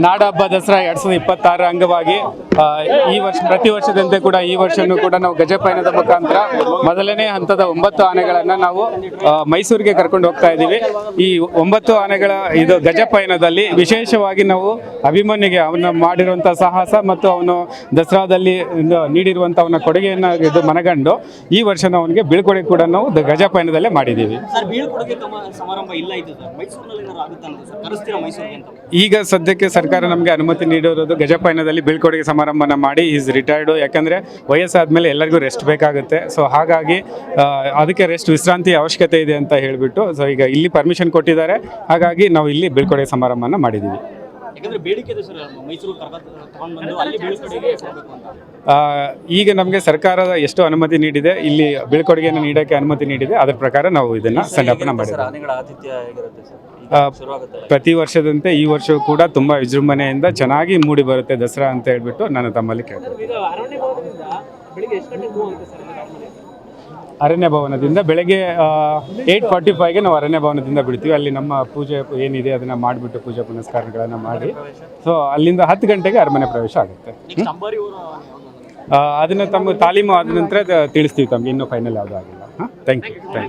ನಾಡ ಹಬ್ಬ ದಸರಾ 2026 ಅಂಗವಾಗಿ ಈ ವರ್ಷ ಪ್ರತಿ ವರ್ಷದಂತೆ ಕೂಡ ಈ ವರ್ಷನೂ ಕೂಡ ನಾವು ಗಜಪಯಣದ ಮುಖಾಂತರ ಮೊದಲನೇ ಹಂತದ 9 ಆನೆಗಳನ್ನು ನಾವು ಮೈಸೂರಿಗೆ ಕರ್ಕೊಂಡು ಹೋಗ್ತಾ ಇದ್ದೀವಿ. ಈ 9 ಆನೆಗಳ ಇದು ಗಜಪಯಣದಲ್ಲಿ ವಿಶೇಷವಾಗಿ ನಾವು ಅಭಿಮನ್ಯುಗೆ ಅವನು ಮಾಡಿರುವಂಥ ಸಾಹಸ ಮತ್ತು ಅವನು ದಸರಾದಲ್ಲಿ ನೀಡಿರುವಂಥ ಅವನ ಕೊಡುಗೆಯನ್ನು ಇದು ಮನಗಂಡು ಈ ವರ್ಷ ನಾವು ಅವನಿಗೆ ಬೀಳ್ಕೊಡುಗೆ ಕೂಡ ನಾವು ಗಜಪಯಣದಲ್ಲೇ ಮಾಡಿದ್ದೀವಿ. ಈಗ ಸದ್ಯಕ್ಕೆ ಸರ್ಕಾರ ನಮಗೆ ಅನುಮತಿ ನೀಡಿರೋದು ಗಜಪಯಣದಲ್ಲಿ ಬೀಳ್ಕೊಡುಗೆ ಸಮಾರಂಭನ ಮಾಡಿ ಈಸ್ ರಿಟೈರ್ಡು. ಯಾಕಂದರೆ ವಯಸ್ಸಾದ್ಮೇಲೆ ಎಲ್ಲರಿಗೂ ರೆಸ್ಟ್ ಬೇಕಾಗುತ್ತೆ. ಸೊ ಹಾಗಾಗಿ ಅದಕ್ಕೆ ವಿಶ್ರಾಂತಿ ಅವಶ್ಯಕತೆ ಇದೆ ಅಂತ ಹೇಳಿಬಿಟ್ಟು ಸೊ ಈಗ ಇಲ್ಲಿ ಪರ್ಮಿಷನ್ ಕೊಟ್ಟಿದ್ದಾರೆ. ಹಾಗಾಗಿ ನಾವು ಇಲ್ಲಿ ಬೀಳ್ಕೊಡುಗೆ ಸಮಾರಂಭನ ಮಾಡಿದ್ದೀವಿ. ಈಗ ನಮಗೆ ಸರ್ಕಾರ ಎಷ್ಟು ಅನುಮತಿ ನೀಡಿದೆ, ಇಲ್ಲಿ ಬೀಳ್ಕೊಡುಗೆಯನ್ನು ನೀಡೋಕ್ಕೆ ಅನುಮತಿ ನೀಡಿದೆ, ಅದರ ಪ್ರಕಾರ ನಾವು ಇದನ್ನು ಸಂಡಾಪನೆ ಮಾಡಿದ್ದೀವಿ. ಪ್ರತಿ ವರ್ಷದಂತೆ ಈ ವರ್ಷವೂ ಕೂಡ ತುಂಬ ವಿಜೃಂಭಣೆಯಿಂದ ಚೆನ್ನಾಗಿ ಮೂಡಿ ಬರುತ್ತೆ ದಸರಾ ಅಂತ ಹೇಳ್ಬಿಟ್ಟು ನಾನು ತಮ್ಮಲ್ಲಿ ಕೇಳ್ತೀನಿ. ಅರಣ್ಯ ಭವನದಿಂದ ಬೆಳಗ್ಗೆ 8:45ಗೆ ನಾವು ಅರಣ್ಯ ಭವನದಿಂದ ಬಿಡ್ತೀವಿ. ಅಲ್ಲಿ ನಮ್ಮ ಪೂಜೆ ಏನಿದೆ ಅದನ್ನು ಮಾಡಿಬಿಟ್ಟು ಪೂಜೆ ಪುನಸ್ಕಾರಗಳನ್ನು ಮಾಡಿ ಸೊ ಅಲ್ಲಿಂದ 10 ಗಂಟೆಗೆ ಅರಮನೆ ಪ್ರವೇಶ ಆಗುತ್ತೆ. ಅದನ್ನು ತಮ್ಮ ತಾಲೀಮು ಆದ ನಂತರ ತಿಳಿಸ್ತೀವಿ ತಮಗೆ, ಇನ್ನೂ ಫೈನಲ್ ಯಾವುದೂ ಆಗಿಲ್ಲ. Thank you.